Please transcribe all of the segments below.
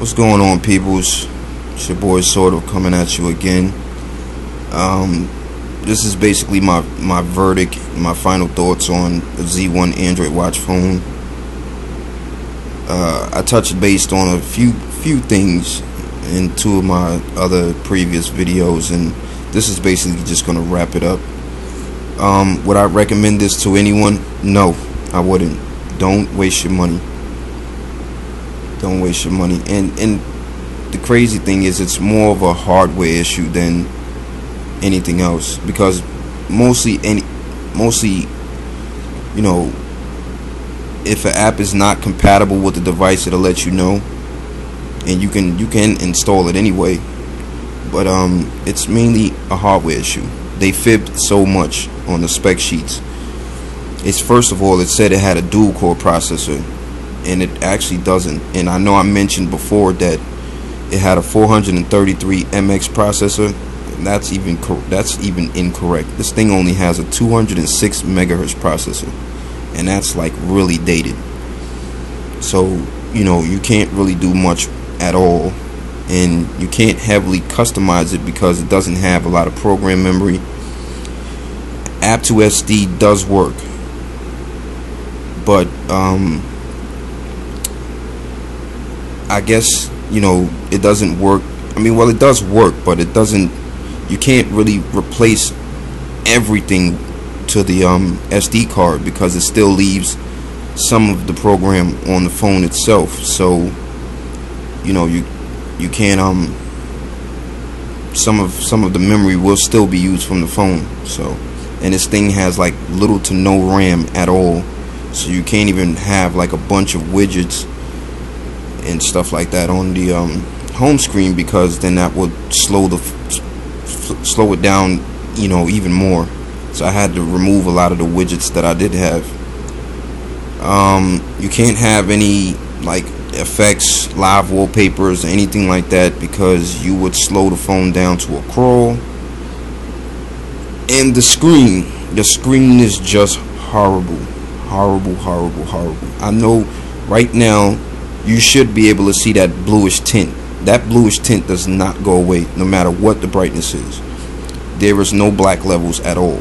What's going on, peoples? It's your boy Sort of coming at you again. This is basically my verdict, my final thoughts on the Z1 Android watch phone. I touched base on a few things in two of my other previous videos, and this is basically just going to wrap it up. Would I recommend this to anyone? No, I wouldn't. Don't waste your money. Don't waste your money. And the crazy thing is, it's more of a hardware issue than anything else, because mostly, you know, if an app is not compatible with the device, it'll let you know, and you can install it anyway. But it's mainly a hardware issue. They fibbed so much on the spec sheets. It's, first of all, it said it had a dual core processor, and it actually doesn't. And I know I mentioned before that it had a 433 MX processor, and that's even incorrect. This thing only has a 206 megahertz processor, and that's like really dated. So, you know, you can't really do much at all, and you can't heavily customize it because it doesn't have a lot of program memory. App2SD does work, but I guess, you know, it doesn't work. I mean, well, it does work, but it doesn't. You can't really replace everything to the SD card, because it still leaves some of the program on the phone itself. So, you know, you can't some of the memory will still be used from the phone. So, and this thing has like little to no RAM at all, so you can't even have like a bunch of widgets and stuff like that on the home screen, because then that would slow it down, you know, even more. So I had to remove a lot of the widgets that I did have. You can't have any like effects, live wallpapers, or anything like that, because you would slow the phone down to a crawl. And the screen is just horrible. I know right now you should be able to see that bluish tint. That bluish tint does not go away no matter what the brightness is. There is no black levels at all.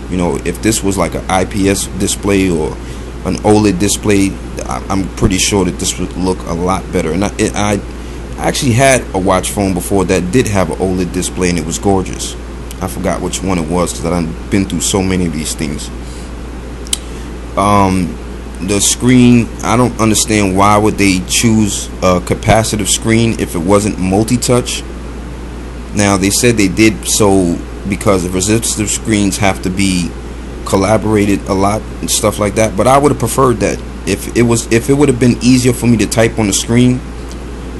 You know, if this was like an IPS display or an OLED display, I'm pretty sure that this would look a lot better. And I actually had a watch phone before that did have an OLED display, and it was gorgeous. I forgot which one it was, because I've been through so many of these things. The screen, I don't understand why would they choose a capacitive screen if it wasn't multi-touch. Now, they said they did so because the resistive screens have to be collaborated a lot and stuff like that, but I would have preferred that. If it would have been easier for me to type on the screen,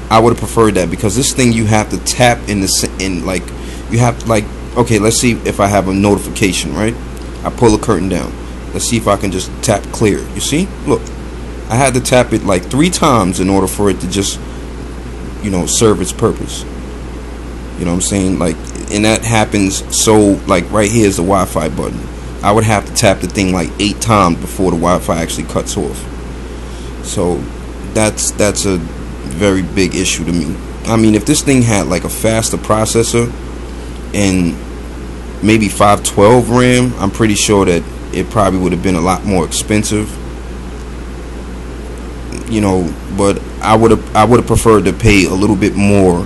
I would have preferred that, because this thing, you have to tap like you have to, like, okay, let's see if I have a notification, right? I pull a curtain down. Let's see if I can just tap clear. You see? Look, I had to tap it like 3 times in order for it to just, you know, serve its purpose. You know what I'm saying? Like, and that happens. So, like, right here is the Wi-Fi button. I would have to tap the thing like 8 times before the Wi-Fi actually cuts off. So that's a very big issue to me. I mean, if this thing had like a faster processor and maybe 512 RAM, I'm pretty sure that it probably would have been a lot more expensive, you know. But I would have preferred to pay a little bit more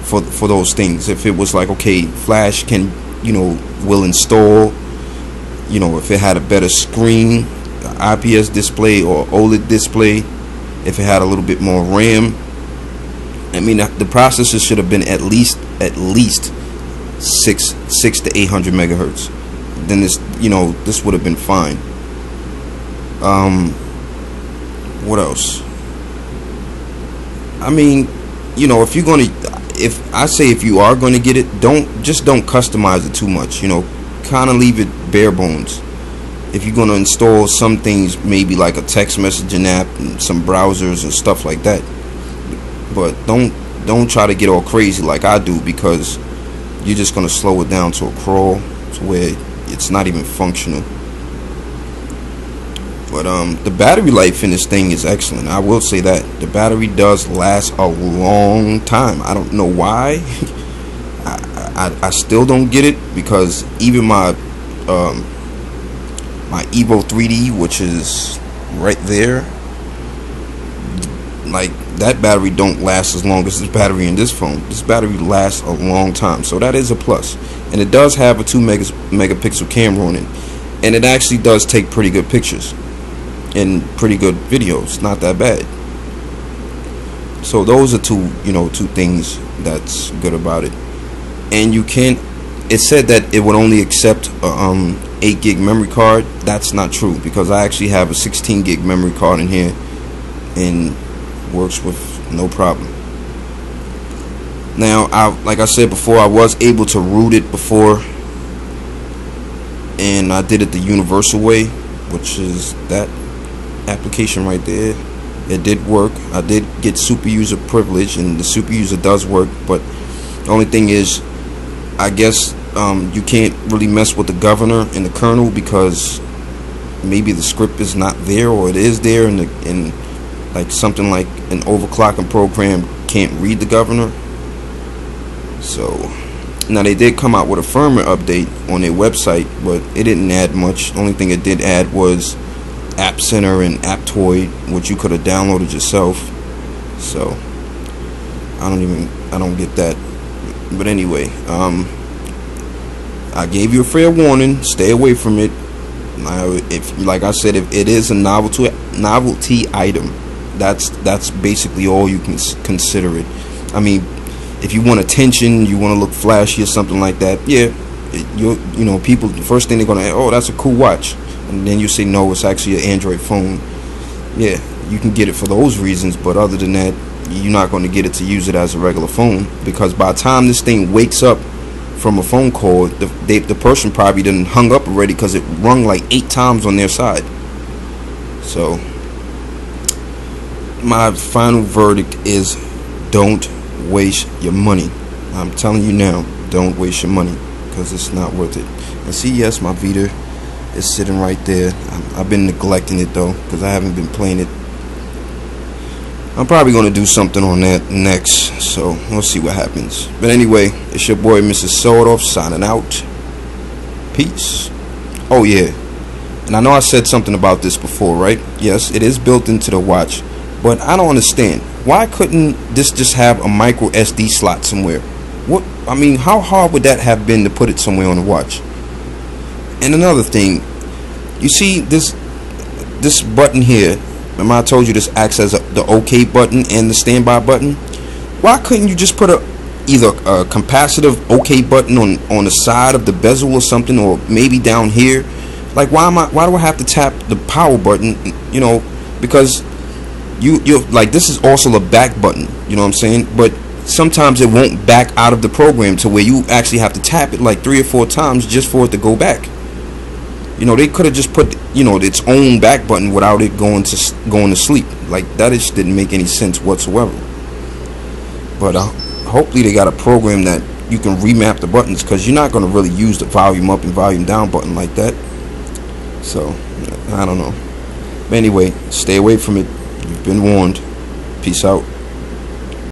for those things. If it was like, okay, Flash can, you know, will install, you know, if it had a better screen, IPS display or OLED display, if it had a little bit more RAM. I mean, the processor should have been at least 600 to 800 megahertz. Then this, you know, this would have been fine. What else? I mean, you know, if you are gonna get it, don't customize it too much. You know, kind of leave it bare bones. If you're gonna install some things, maybe like a text messaging app and some browsers and stuff like that, but don't try to get all crazy like I do, because you're just gonna slow it down to a crawl to where it's not even functional. But the battery life in this thing is excellent. I will say that the battery does last a long time. I don't know why. I still don't get it, because even my my Evo 3D, which is right there, like, that battery don't last as long as this battery in this phone. This battery lasts a long time, so that is a plus. And it does have a 2 megapixel camera on it, and it actually does take pretty good pictures and pretty good videos. Not that bad. So those are two things that's good about it. And you can't, it said that it would only accept a 8 gig memory card. That's not true, because I actually have a 16 gig memory card in here and works with no problem. Now, like I said before, I was able to root it before, and I did it the universal way, which is that application right there. It did work. I did get super user privilege, and the super user does work, but the only thing is, I guess you can't really mess with the governor and the kernel, because maybe the script is not there, or it is there, and like something like an overclocking program can't read the governor. So now they did come out with a firmware update on their website, but it didn't add much. The only thing it did add was App Center and Aptoide, which you could have downloaded yourself. So I don't get that. But anyway, I gave you a fair warning. Stay away from it. Now, if, like I said, if it is a novelty item, that's basically all you can consider it. I mean, if you want attention, you want to look flashy or something like that, yeah, people, the first thing they're gonna, oh, that's a cool watch, and then you say no, it's actually an Android phone. Yeah, you can get it for those reasons, but other than that, you're not going to get it to use it as a regular phone, because by the time this thing wakes up from a phone call, the person probably didn't hung up already, because it rung like 8 times on their side. So my final verdict is, don't waste your money. I'm telling you now, don't waste your money, because it's not worth it. And see, yes, my Vita is sitting right there. I've been neglecting it though, because I haven't been playing it. I'm probably going to do something on that next, so we'll see what happens. But anyway, it's your boy Mr. Sourdoff signing out. Peace. Oh yeah, and I know I said something about this before, right? Yes, it is built into the watch, but I don't understand, why couldn't this just have a micro SD slot somewhere? What, I mean, how hard would that have been to put it somewhere on the watch? And another thing, you see this button here, remember I told you this acts as the OK button and the standby button? Why couldn't you just put either a capacitive OK button on the side of the bezel or something, or maybe down here? Like, why do I have to tap the power button? Because you're like, this is also a back button, you know what I'm saying? But sometimes it won't back out of the program to where you actually have to tap it like 3 or 4 times just for it to go back. They could have just put its own back button without it going to sleep. Like, that just didn't make any sense whatsoever. But hopefully they got a program that you can remap the buttons, because you're not going to really use the volume up and volume down button like that. So I don't know. But anyway, stay away from it. You've been warned. Peace out.